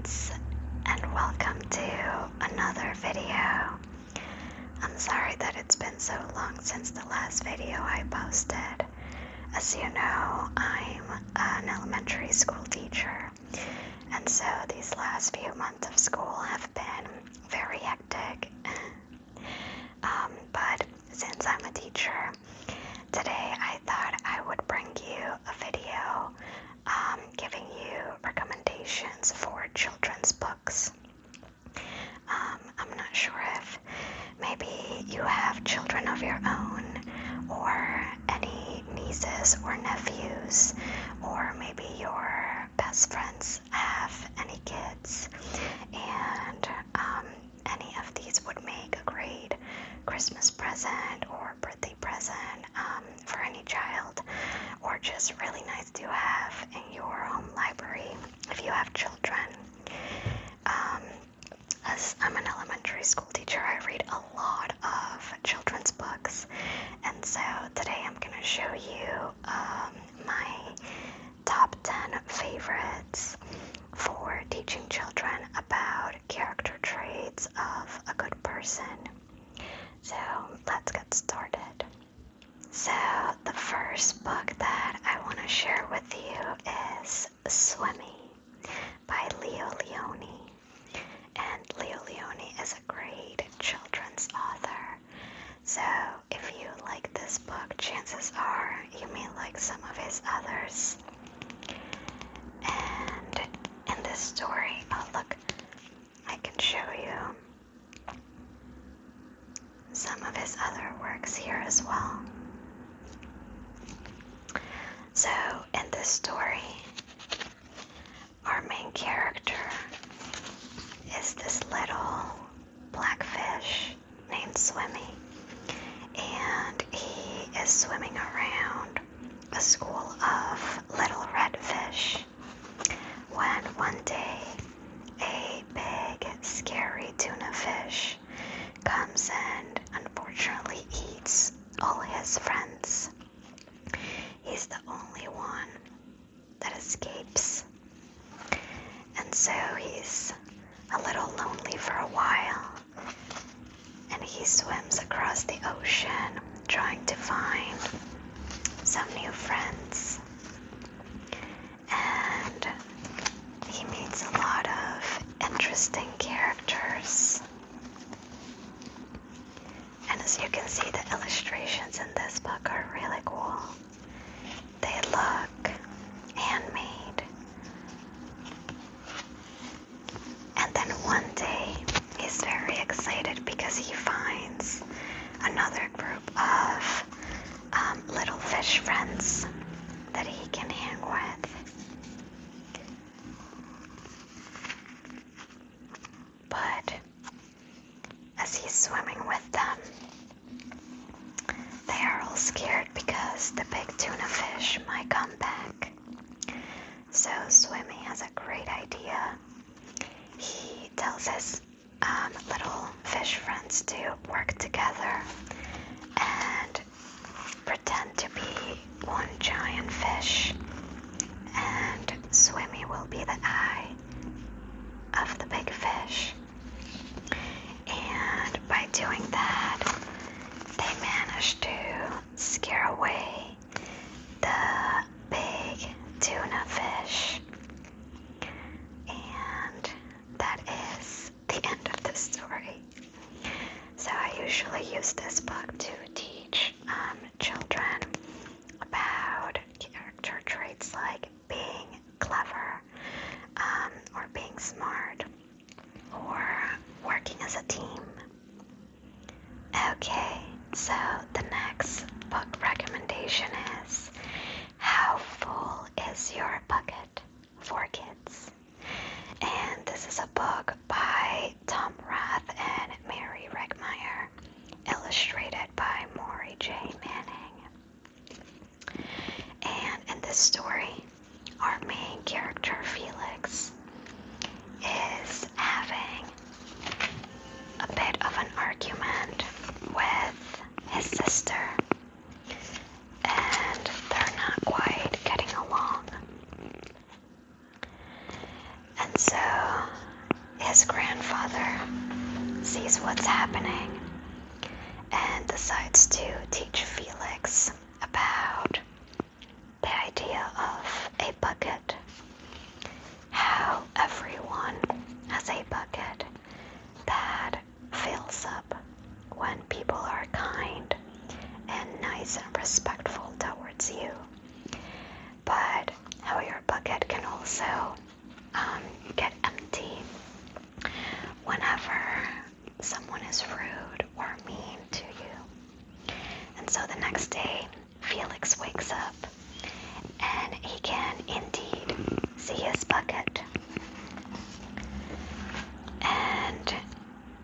friends, and welcome to another video. I'm sorry that it's been so long since the last video I posted. As you know, I'm an elementary school teacher, and so these last few months of school have been very hectic. But since I'm a teacher, today I thought I would bring you a video giving you recommendations for children's books. I'm not sure if maybe you have children of your own, or any nieces or nephews, or maybe your best friends have any kids, and any of these would make a great Christmas present or birthday present for any child, or just really nice to have in your home library if you have children. As I'm an elementary school teacher, I read a lot of children's books, and so today I'm going to show you my top 10 favorites for teaching children about character traits of a good person. So let's get started. So the first book that I want to share with you is Swimmy by Leo Leone. And Leo Leone is a great children's author. So if you like this book, chances are you may like some of his others. And in this story, oh look, I can show you some of his other works here as well. So in this story, our main character is this little black fish named Swimmy, and he is swimming around a school of little red fish when one day a big scary tuna fish comes and unfortunately eats all his friends. He's the only one that escapes, and so he's a little lonely for a while, and he swims across the ocean trying to find some new friends. And he meets a lot of interesting characters. And as you can see, the illustrations in this book are really cool. They look handmade. And then one day, he's very excited because he finds another group of little fish friends that he can hang with. But as he's swimming with them, they are all scared because the big tuna fish might come back. So Swimmy has a great idea. He tells his little fish friends to work together and pretend to be one giant fish, and Swimmy will be the eye of the big fish. And by doing that, they manage to scare away the big tuna fish. And that is the end of the story. So I usually use this book to teach children about character traits like being clever, or being smart, or working as a team. Okay, so the next book recommendation is How Full Is Your Bucket for Kids? And this is a book by Tom Rath and Mary Regmeyer, illustrated by his grandfather sees what's happening and decides to teach Felix about the idea of a bucket. How everyone has a bucket that fills up when people are kind and nice and respectful towards you. But how your bucket can also get empty whenever someone is rude or mean to you. And so the next day, Felix wakes up and he can indeed see his bucket. And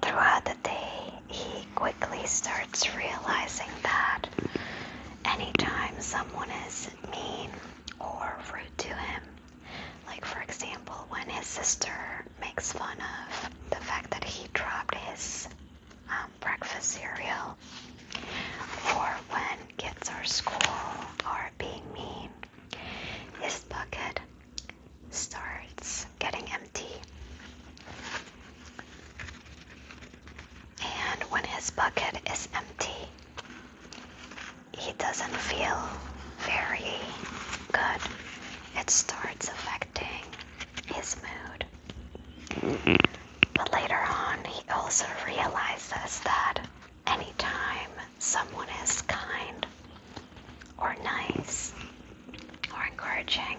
throughout the day, he quickly starts realizing that anytime someone is mean or rude to him, like for example when his sister makes fun of the fact that he dropped his breakfast cereal, or when kids at school are being mean, his bucket starts getting empty. And when his bucket is empty, he doesn't feel very good. It starts affecting his mood. But later on, he also realizes that anytime someone is kind or nice or encouraging,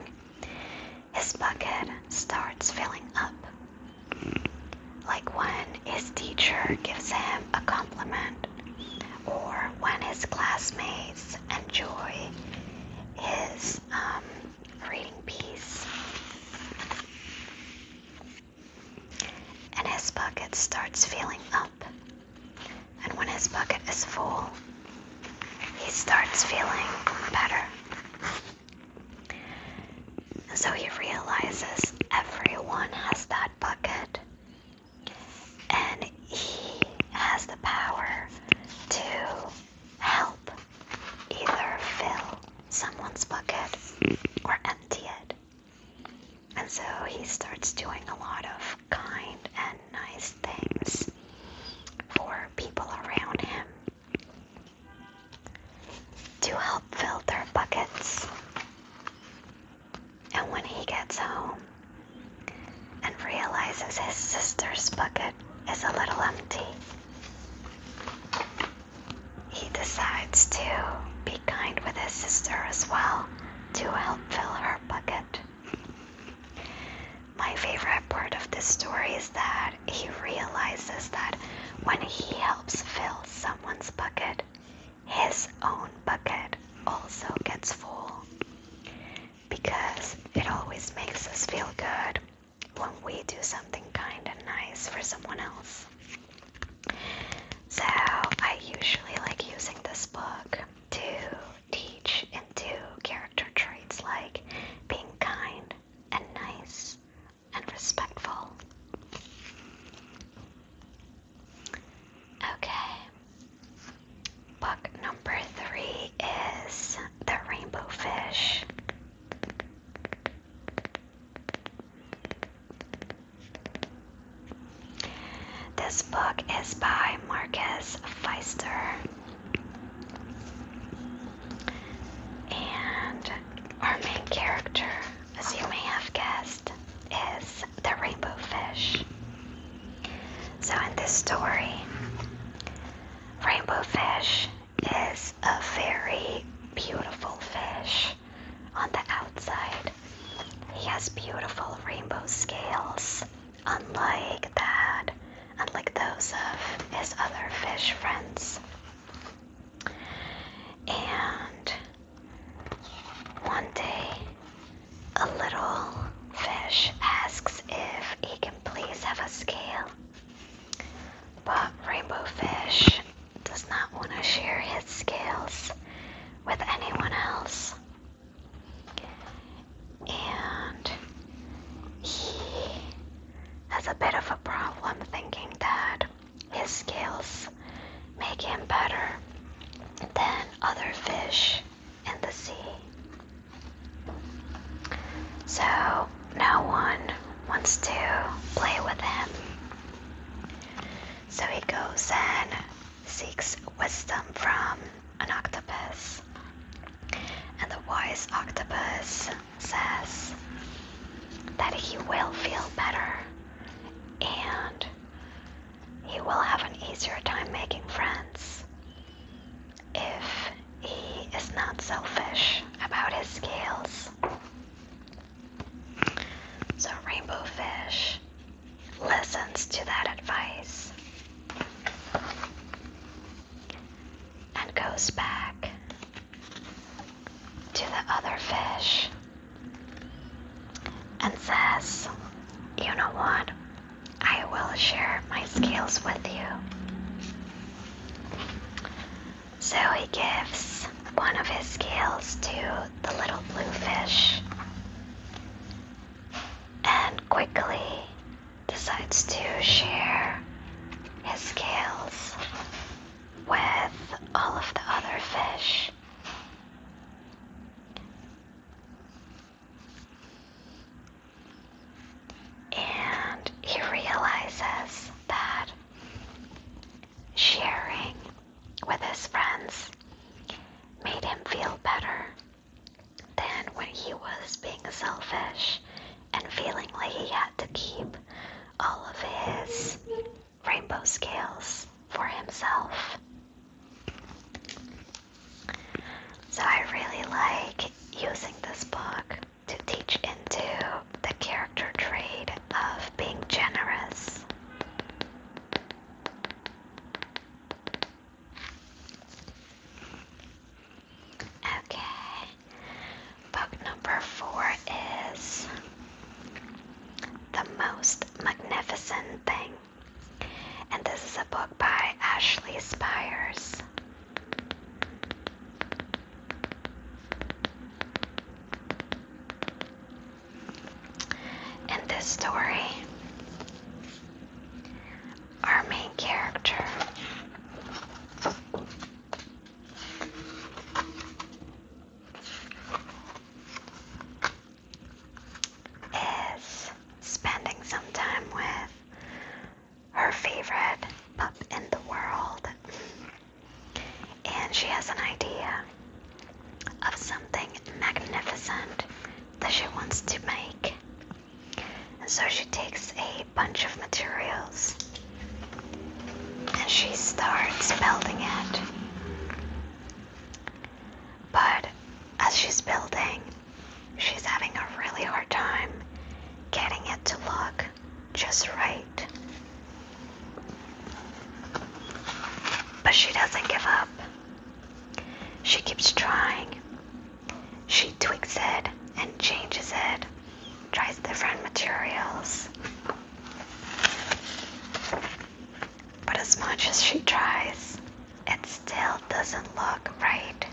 his bucket starts filling up. Like when his teacher gives him a compliment, or when his classmates enjoy his reading piece. And his bucket starts filling up. And when his bucket is full, he starts feeling better. And so he realizes everyone has that bucket, and he has the power to help either fill someone's bucket or empty it. And so he starts doing a lot of kind and nice things for people around him to help fill their buckets. And when he gets home and realizes his sister's bucket is a little empty, he decides to be kind with his sister as well to help fill her bucket. My favorite part of this story is that he realizes that when he helps fill someone's bucket, his own bucket also gets full. Because it always makes us feel good when we do something kind and nice for someone else. So I usually like using this book to teach into character traits like being kind and nice and respectful. Okay. Book number 3 is The Rainbow Fish. This book is by Marcus Pfister, and our main character, as you may have guessed, is the rainbow fish. So in this story, rainbow fish is a very beautiful fish on the outside. He has beautiful rainbow scales, unlike those of his other fish friends. And one day, a little fish asks if he can please have a scale. But rainbow fish does not want to share his scales with anyone else. And he has a bit of a problem thinking that his scales make him better than other fish in the sea. So no one wants to play with him So he goes and seeks wisdom from an octopus. And the wise octopus says that he will feel better and he will have an easier time making friends if he is not selfish about his scales. So Rainbow Fish listens to that advice and goes back to the other fish and says, "You know what? I will share my scales with you." So he gives one of his scales to the little blue fish and quickly decides to share his scales with all of the other fish. And he realizes that sharing with his friends made him feel better than when he was being selfish and feeling like he had to keep all of his rainbow scales for himself. So I really like using this book to teach into the character trait of being generous. Okay, book number 4 is The Most Magnificent Thing. And this is a book by Ashley Spires. In this story, our main character is spending some time with her favorite pup in the world, and she has an idea of something magnificent that she wants to make. And so she takes a bunch of materials and she starts building it. But as she's building, she's having a really hard time getting it to look just right. But she doesn't give up. She keeps trying. She tweaks it and changes it, tries different materials. But as much as she tries, it still doesn't look right.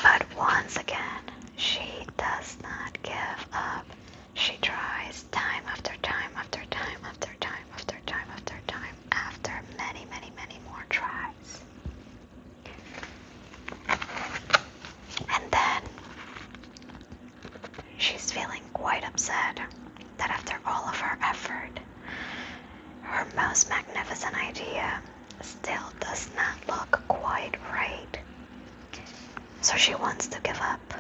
But once again, she does not give up. She tries time after time after time after time after time after time after many, many, many more tries. And then she's feeling quite upset that after all of her effort, her most magnificent idea still does not look quite right. So she wants to give up,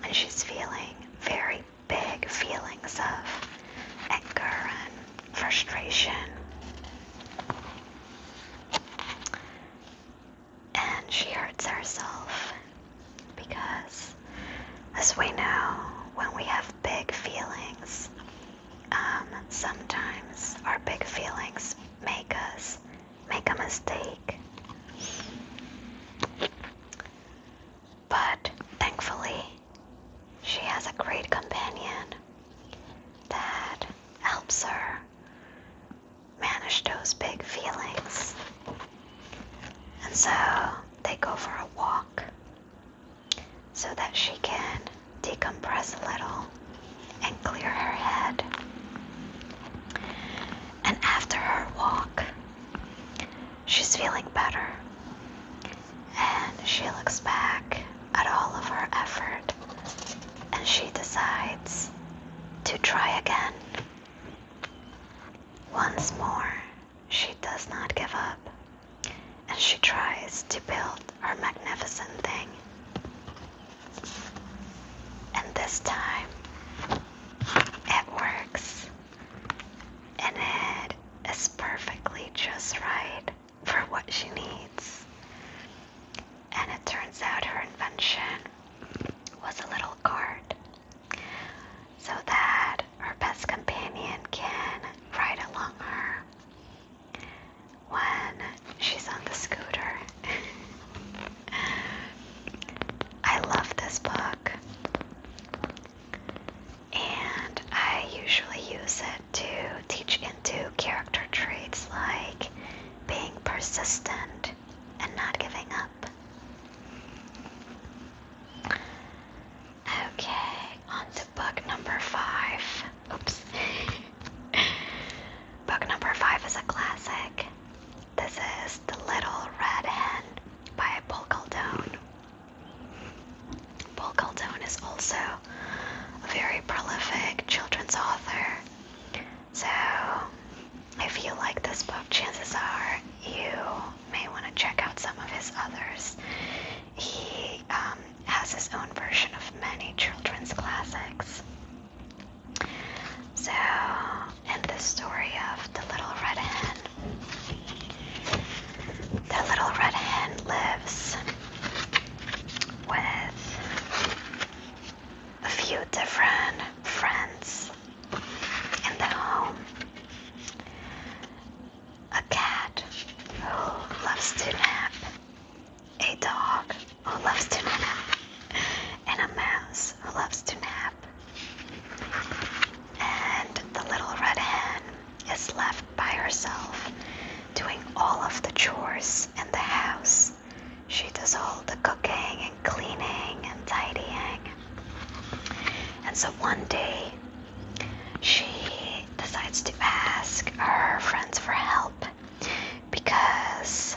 and she's feeling very big feelings of anger and frustration. And she hurts herself because, as we know, when we have big feelings, sometimes our big feelings make us make a mistake. But thankfully, she has a great companion that helps her manage those big feelings. And so they go for a walk so that she can decompress a little and clear her head. And after her walk, she's feeling better. And she looks back at all of her effort and she decides to try again. Once more, she does not give up, and she tries to build her magnificent thing. And this time, it works, and it is perfectly just right for what she needs. And it turns out her invention was a little cart, so that her best companion can ride along her when she's on the scooter. I love this book, and I usually use it to teach into character traits like being persistent and not giving up. Okay, on to book number 5. Oops. Book number 5 is a classic. This is The Little Red Hen by Paul Caldone. Paul Caldone is also a very prolific children's author. So if you like this book, chances are you may want to check out some of his others. He has his own version of many children's classics. So, in the story of The Little Red Hen, the Little Red Hen lives with a few different friends in the home. A cat who loves to nap, a dog who loves to nap, and a mouse who loves to nap. And the Little Red Hen is left by herself doing all of the chores in the house. She does all the cooking and cleaning and tidying. And so one day, she decides to ask her friends for help because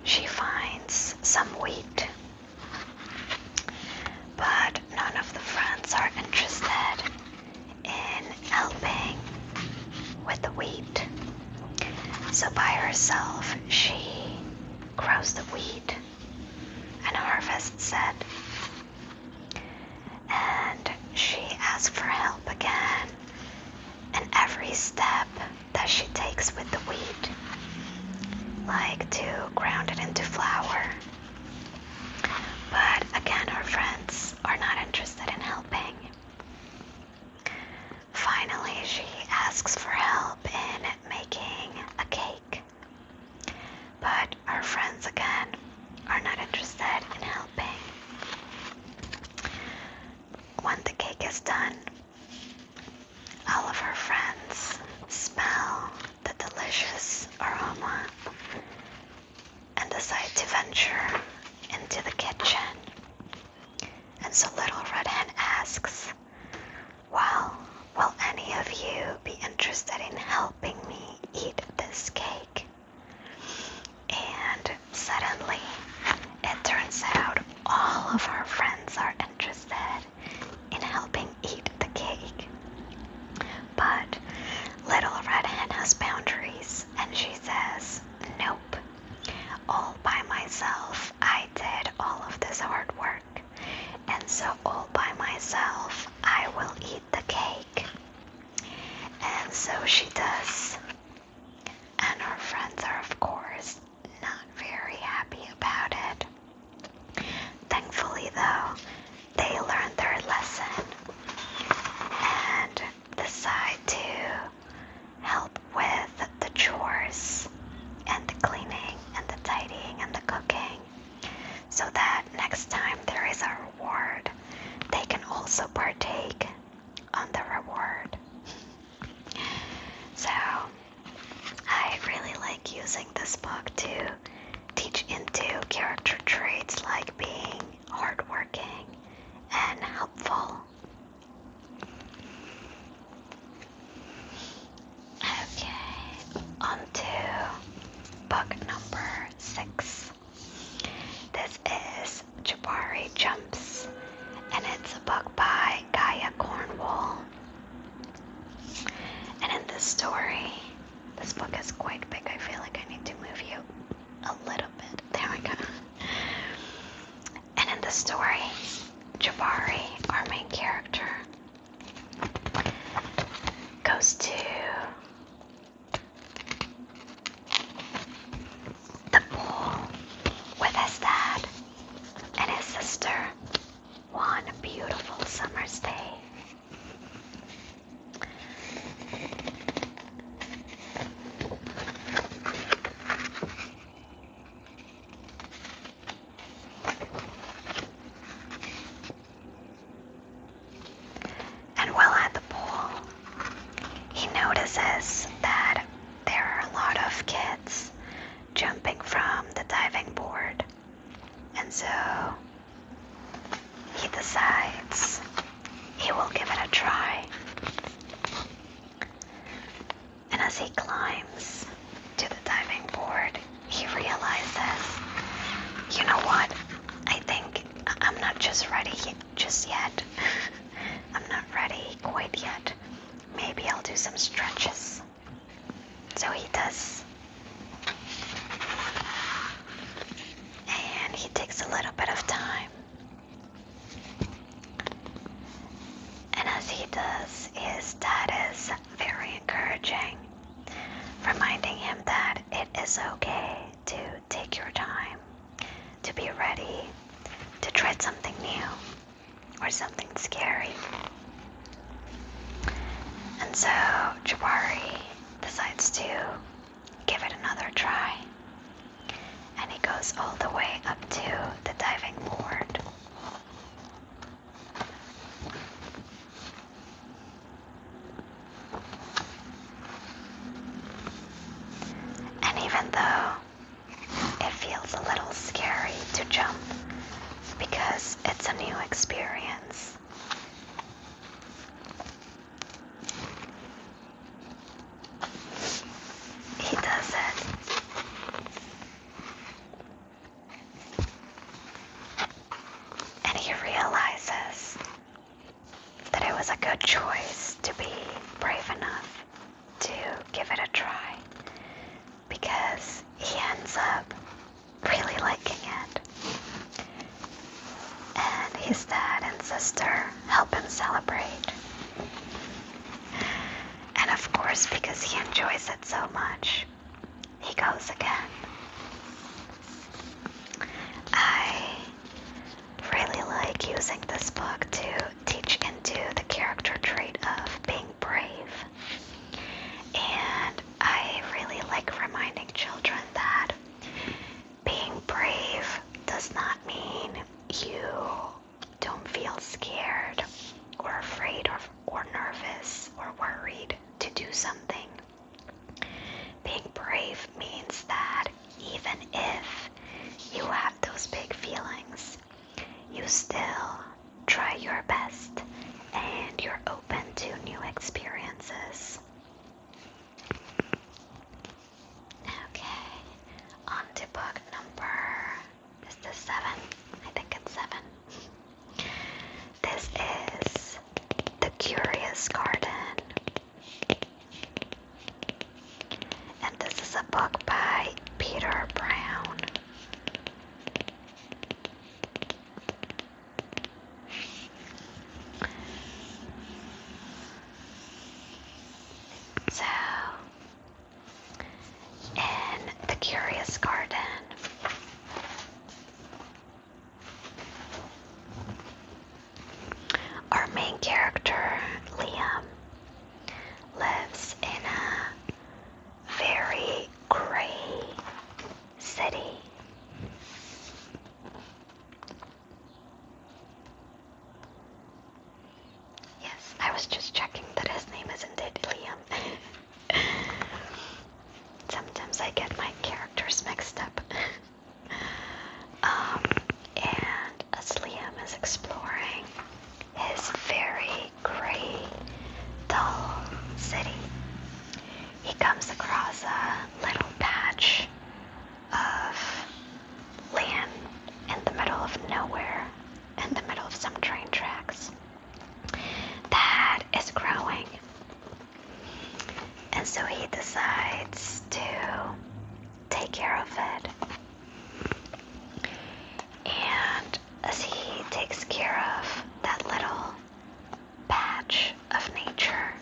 she finds some wheat. But none of the friends are interested in helping with the wheat. So by herself, she grows the wheat and harvests it. And she asks for help again in every step that she takes with the wheat, like to ground it into flour. But again, her friends are not interested in helping. Finally, she asks for help in making a cake. But her friends again are not interested in helping. When the cake is done, all of her friends smell the delicious aroma and decide to venture into the kitchen. And so Little Red Hen asks, "Well, will any of you be interested in helping me eat this cake?" And suddenly, it turns out all of her friends are interested in helping eat the cake. But Little Red Hen has boundaries, and she says, "Nope. All by myself, I did all of this hard work. And so all by myself, I will eat the cake." And so she does. And her friends are, of course, not very happy about it. Thankfully, though, they learned their lesson and decide to help with the chores and the cleaning and the tidying and the cooking, so that next time there is a reward, they can also partake on the reward. So I really like using this book to teach into character traits like being hardworking and helpful. Okay, on to book number 6. This is Jabari Jumps, and it's a book by Gaia Cornwall. And in this story, things he does, his dad is very encouraging, reminding him that it is okay to take your time, to be ready, to try something new or something scary. And so Jabari decides to give it another try, and he goes all the way up to the diving board. And even though it feels a little scary to jump because it's a new experience, he does it. And he realizes that it was a good choice to be brave enough to give it a try, because he ends up really liking it. And his dad and sister help him celebrate. And of course, because he enjoys it so much, he goes again. I really like using this book to teach into the character trait of being brave. And I really like reminding children that being brave does not mean you don't feel scared or afraid or nervous or worried to do something. Being brave means that even if you have those big feelings, you still try your best and you're open to new experiences. Okay, on to book number, is this 7? I think it's 7. This is The Curious Garden. And this is a book by Peter Brown. So, in The Curious Garden, our main character, Liam, lives in a very gray city. Yes, I was just checking that his name is indeed Liam. Sometimes I get my characters mixed up. And as Liam is exploring his very gray, dull city, he comes across a little patch of land in the middle of nowhere, in the middle of some train tracks, that is growing. And so he decides to take care of it. And as he takes care of that little patch of nature,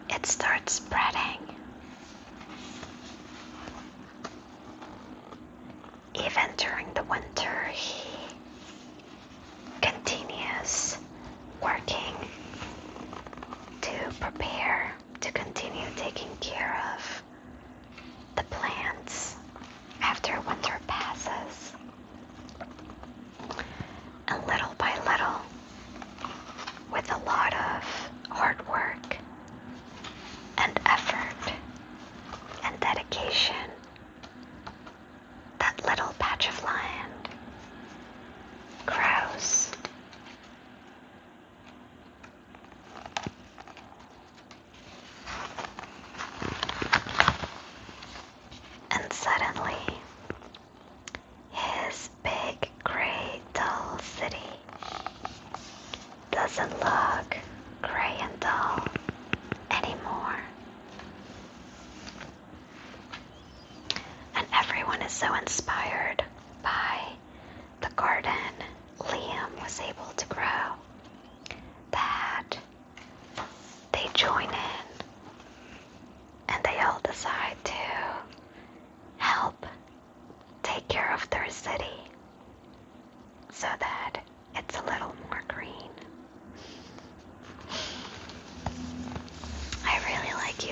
it starts spreading. Even during the winter, he continues working to prepare to continue taking care of the plants after winter passes. And little by little, with a lot of hard work and effort and dedication, that little patch of land grows. And suddenly, his big, gray, dull city doesn't look gray and dull anymore. And everyone is so inspired by the garden Liam was able to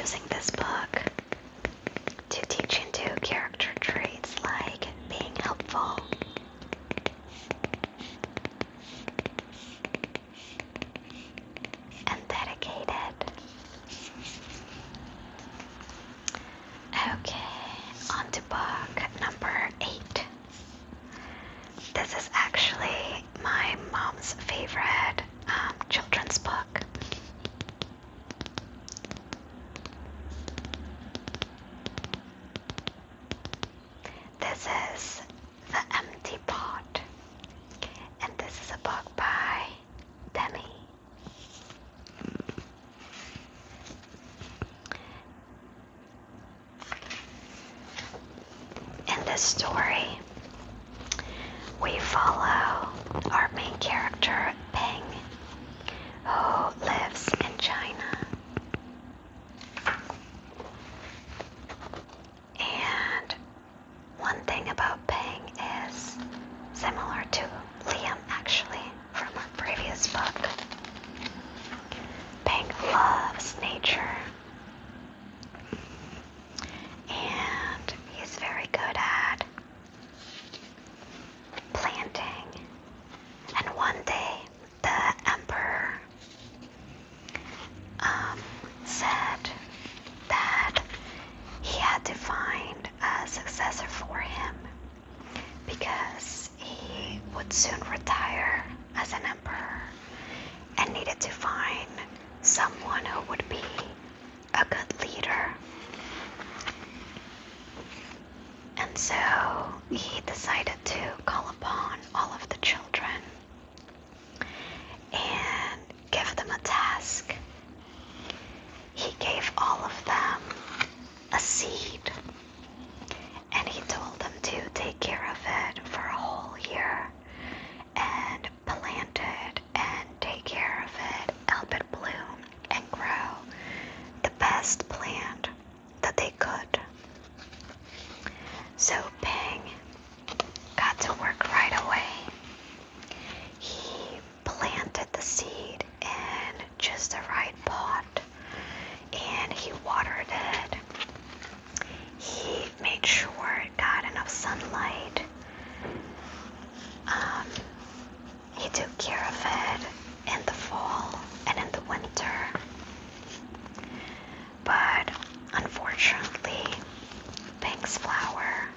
using this book to teach into character traits like being helpful, and dedicated. Okay, on to book number 8. This is actually my mom's favorite children's book. This is The Empty Pot, and this is a book by Demi. In this story, we follow our main character, Ping, who lives in China. And one thing about Ping is similar to Liam, actually, from our previous book. Ping loves nature, and he's very good at planting. And one day, the emperor said that he had to find a successor for him because he would soon retire as an emperor and needed to find someone who would be a good leader. And so he decided to call upon all of the children and give them a task. He gave all of them a seed, and he told them to take care of it for a whole year and plant it and take care of it, help it bloom and grow the best plant that they could. So Ping got to work right away. He planted the seed in just the right pot, and he watered it. He made sure it got enough sunlight. He took care of it in the fall and in the winter. But unfortunately, Ping's flower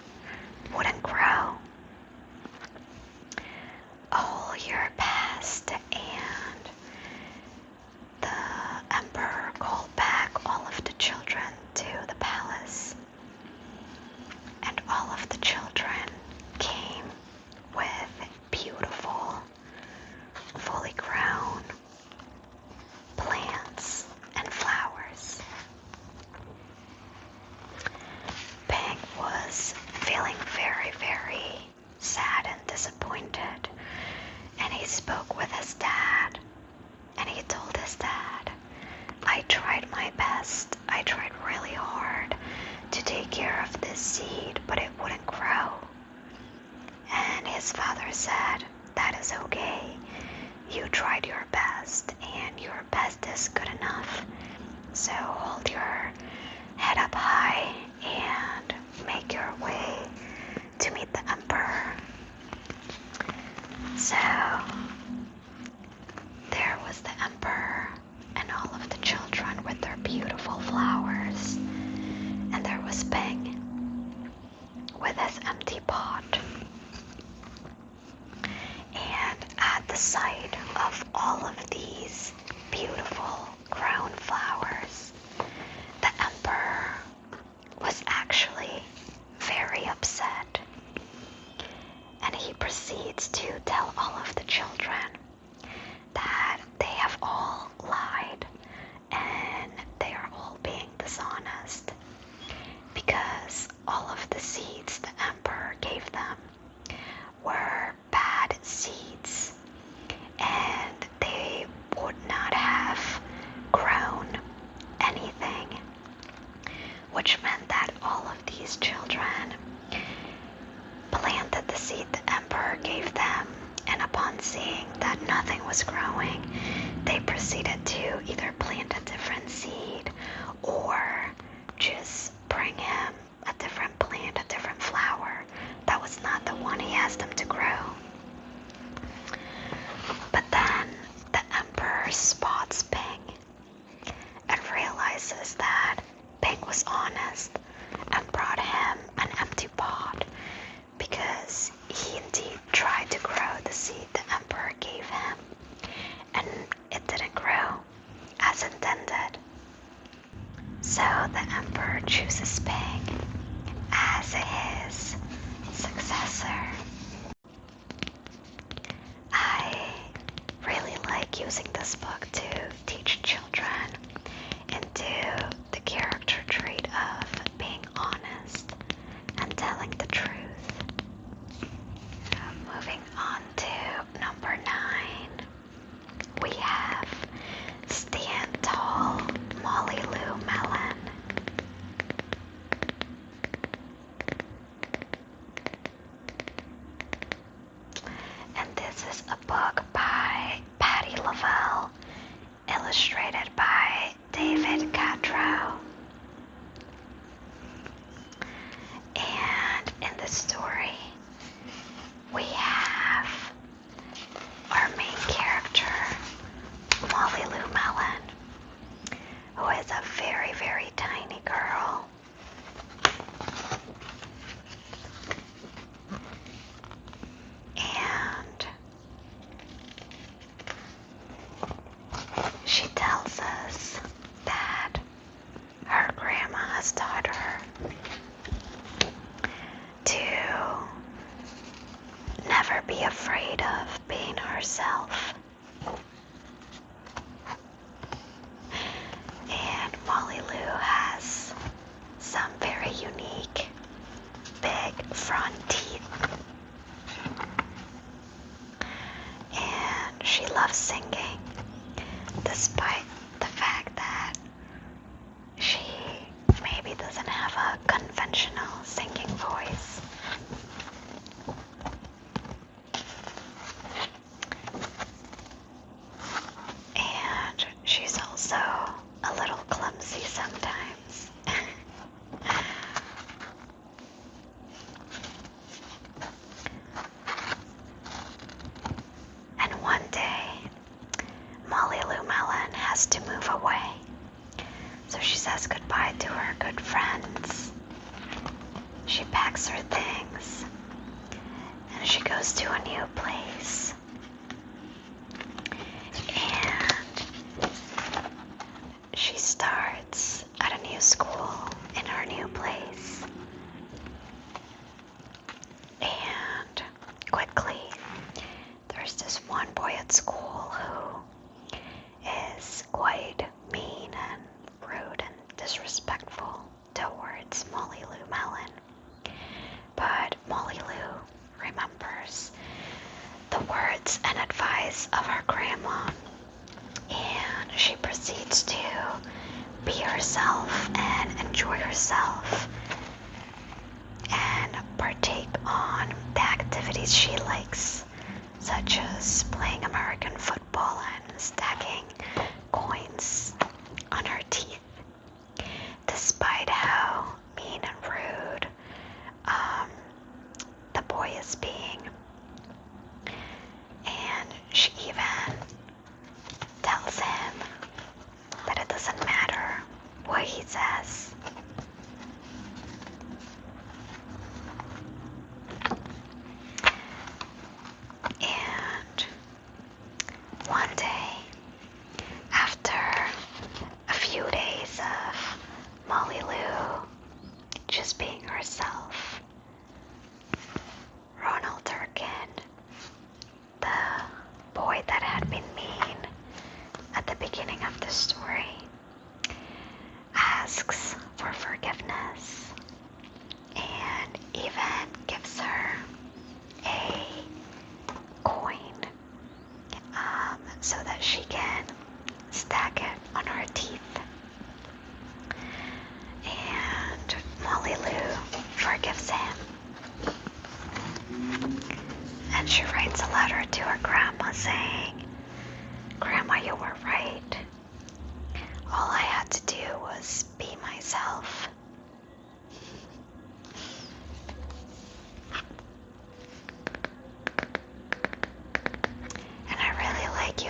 wouldn't grow. A whole year passed, and the emperor called back all of the children to the palace. And all of the children came with beautiful, fully grown plants and flowers. Ping was feeling very, very sad and disappointed, and he spoke with his dad, and he told his dad, I tried my best, I tried really hard to take care of this seed, but it wouldn't grow. And his father said, that is okay, you tried your best, and your best is good enough, so hold your head up high and make your way to meet the emperor. So there was the emperor and all of the children with their beautiful flowers, and there was Ping with his empty pot. And at the sight of all of these beautiful grown flowers, the emperor was actually very upset, and he proceeds to tell all of the children that they have all lied and they are all being dishonest because all of the seeds the emperor gave them were bad seeds, and they would not have grown anything, which meant that all of these children planted the seed the emperor gave them, and upon seeing that nothing was growing, they proceeded to either plant a different seed or just bring him a different plant, a different flower that was not the one he asked them to grow. But then the Emperor spots Ping and realizes that Ping was honest and brought him an empty pot because he indeed tried to grow the seed the Emperor gave him, and it didn't grow as intended. So the Emperor chooses Ping as his successor. I really like using this book to teach children into the character trait of being honest and telling the truth. Moving on to number 9, we have Stand Tall, Molly Lou Melon. And this is a book by Patty Lavelle, illustrated by David Cadrow. And in the story, we have our main character, Molly Lou Melon, who is a very, very tiny girl. And she tells us that her grandma has taught her to never be afraid of being herself. And Molly Lou has some very unique big front teeth. And she loves singing, despite the fact that she maybe doesn't have a conventional singing voice. And she's also a little clumsy sometimes. And one day, Molly Lou Melon has to move away. So she says goodbye to her good friends. She packs her things and she goes to a new place. And she starts at a new school in her new place. And quickly, there's this one boy at school who is quite mean and rude and disrespectful towards Molly Lou Melon. But Molly Lou remembers the words and advice of her grandma, and she proceeds to be herself and enjoy herself and partake on the activities she likes, such as playing American football and stacking coins on her teeth, despite how mean and rude the boy is being. And she even tells him that it doesn't matter what he says. And one day, after a few days of Molly Lou just being herself, Ronald Durkin, the boy that had been mean at the beginning of the story, asks for forgiveness and even gives her a coin so that she can stack it on her teeth. And Molly Lou forgives him. And she writes a letter to her grandma saying, "Grandma, you were right. All I had to do was be myself.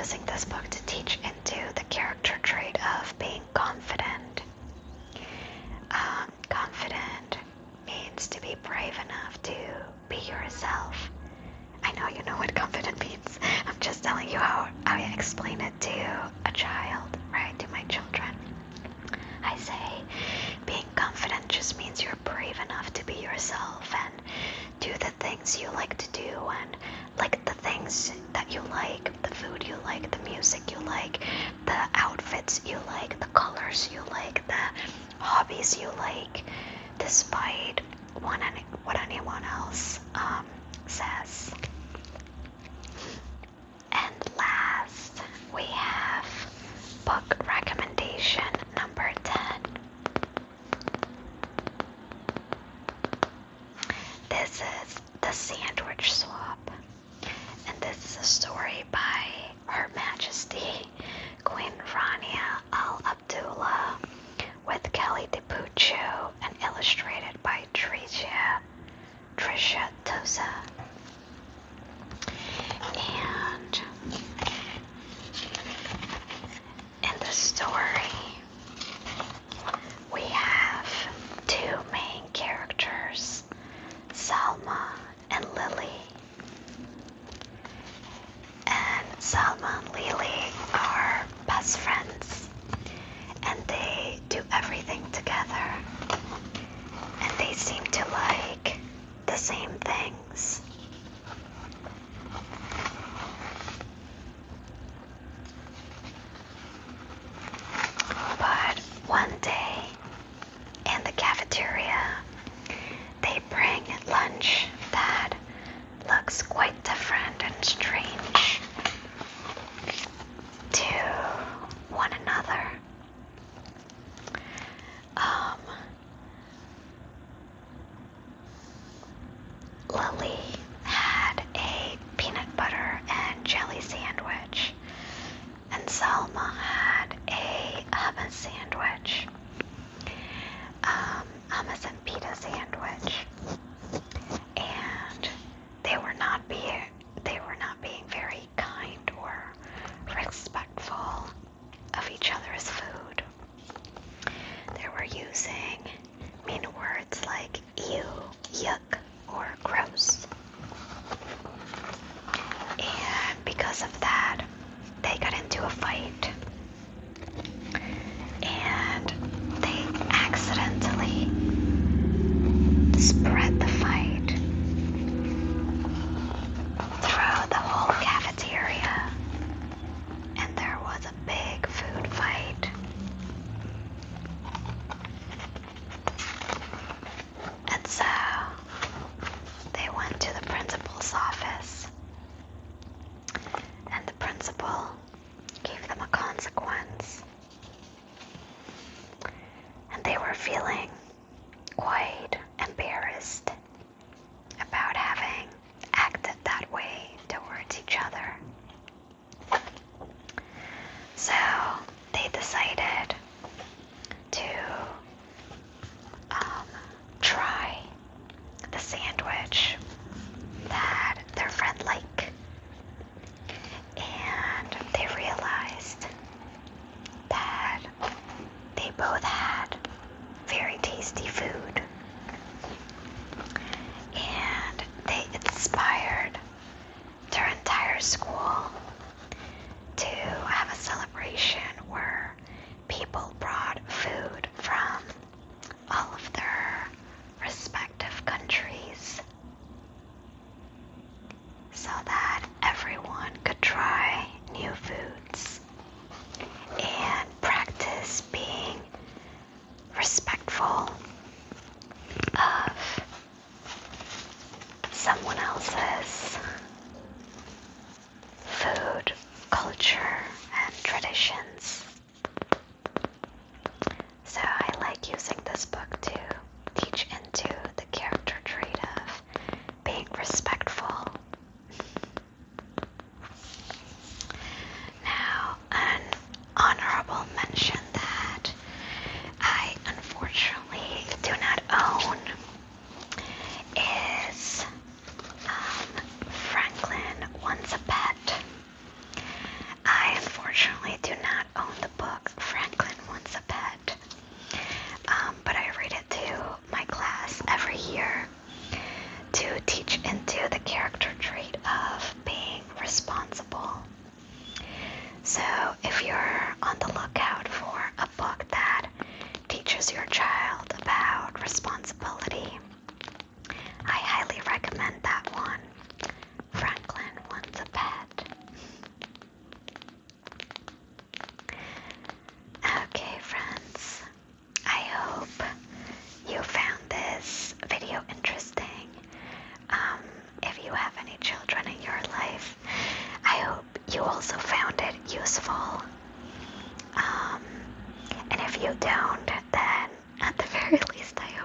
using this book to teach into the character trait of being confident. Confident means to be brave enough to be yourself. I know you know what confident means. I'm just telling you how I explain it to a child, right? To my children. I say being confident just means you're brave enough to be yourself and do the things you like to do and like the things that you like, the food you like, the music you like, the outfits you like, the colors you like, the hobbies you like, despite what anyone else says. And last, we have book recommendation number 10. This is The Sandwich Swap, and this is a story by Her Majesty Queen Rania Al Abdullah with Kelly DiPuccio and illustrated by Tricia Tosa. And in the story, we have two main characters, Salma and Lily. And Salma and Lily are best friends, and they do everything together, and they seem to like the same things. But one day in the cafeteria, they bring lunch that looks quite different and strange to one another. Lily had a peanut butter and jelly sandwich, and Salma had a hummus sandwich, hummus and pita sandwich, and they were not being very kind or respectful of each other's food. They were using mean words like ew, yuck, or gross. And because of that, they got into a fight. And they accidentally spread the fight through the whole cafeteria. And there was a big food fight. And so they went to the principal's office, and the principal gave them a consequence. And they were feeling quite embarrassed about having acted that way towards each other. So they decided to try the sandwich that their friend liked, and they realized that they both had very tasty So if you're on the lookout for a book that teaches your child about responsibility, I highly recommend that one. Franklin Wants a Pet. Okay, friends, I hope you found this video interesting. If you have any children in your life, I hope you also found it useful. And if you don't, then at the very least, I